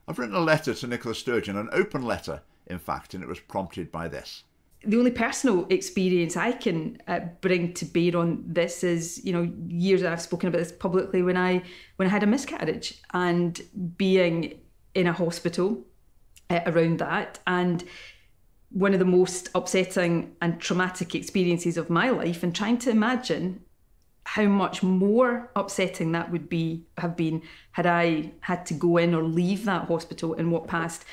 I've written a letter to Nicola Sturgeon, an open letter, in fact, and it was prompted by this. The only personal experience I can bring to bear on this is, years I've spoken about this publicly when I had a miscarriage and being in a hospital around that, and one of the most upsetting and traumatic experiences of my life, and trying to imagine how much more upsetting that would have been had I had to go in or leave that hospital and walk past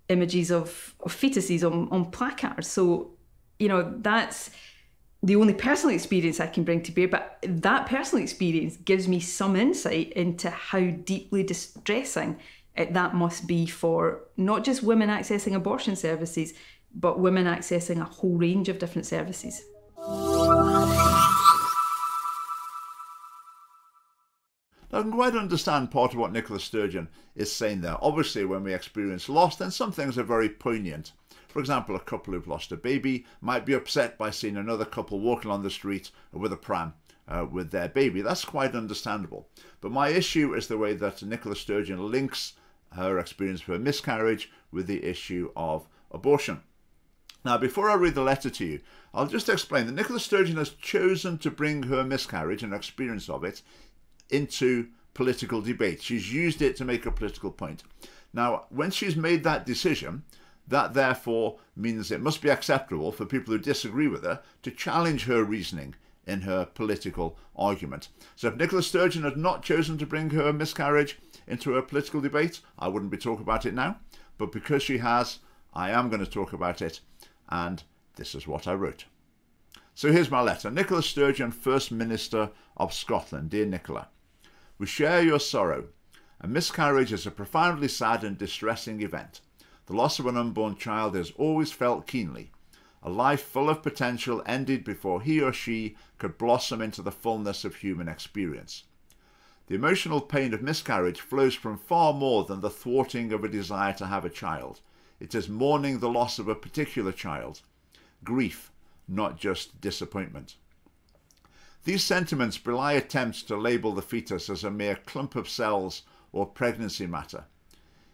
images of fetuses on placards. So, that's the only personal experience I can bring to bear, but that personal experience gives me some insight into how deeply distressing that must be for not just women accessing abortion services, but women accessing a whole range of different services. I can quite understand part of what Nicola Sturgeon is saying there. Obviously, when we experience loss, then some things are very poignant. For example, a couple who've lost a baby might be upset by seeing another couple walking on the street with a pram with their baby. That's quite understandable. But my issue is the way that Nicola Sturgeon links her experience of her miscarriage with the issue of abortion. Now, before I read the letter to you, I'll just explain that Nicola Sturgeon has chosen to bring her miscarriage and experience of it into political debate. She's used it to make a political point. Now, when she's made that decision, that therefore means it must be acceptable for people who disagree with her to challenge her reasoning in her political argument. So if Nicola Sturgeon had not chosen to bring her miscarriage into a political debate, I wouldn't be talking about it now. But because she has, I am going to talk about it, and this is what I wrote. So here's my letter. Nicola Sturgeon, First Minister of Scotland. Dear Nicola, we share your sorrow. A miscarriage is a profoundly sad and distressing event. The loss of an unborn child is always felt keenly. A life full of potential ended before he or she could blossom into the fullness of human experience. The emotional pain of miscarriage flows from far more than the thwarting of a desire to have a child. It is mourning the loss of a particular child. Grief, not just disappointment. These sentiments belie attempts to label the fetus as a mere clump of cells or pregnancy matter.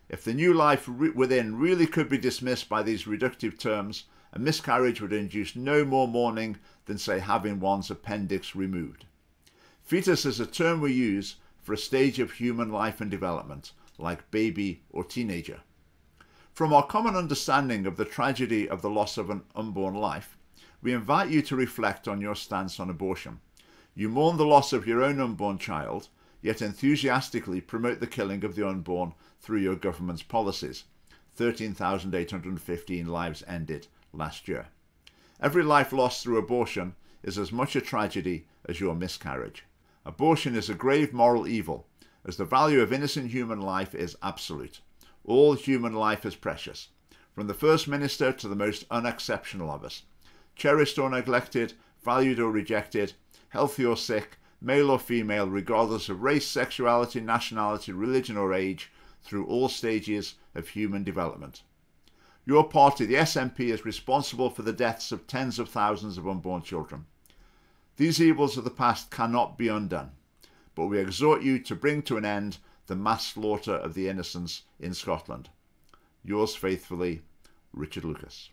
If the new life within really could be dismissed by these reductive terms, a miscarriage would induce no more mourning than, say, having one's appendix removed. Fetus is a term we use for a stage of human life and development, like baby or teenager. From our common understanding of the tragedy of the loss of an unborn life, we invite you to reflect on your stance on abortion. You mourn the loss of your own unborn child, yet enthusiastically promote the killing of the unborn through your government's policies. 13,815 lives ended last year. Every life lost through abortion is as much a tragedy as your miscarriage. Abortion is a grave moral evil, as the value of innocent human life is absolute. All human life is precious, from the First Minister to the most unexceptional of us. Cherished or neglected, valued or rejected, healthy or sick, male or female, regardless of race, sexuality, nationality, religion or age, through all stages of human development. Your party, the SNP, is responsible for the deaths of tens of thousands of unborn children. These evils of the past cannot be undone, but we exhort you to bring to an end the mass slaughter of the innocents in Scotland. Yours faithfully, Richard Lucas.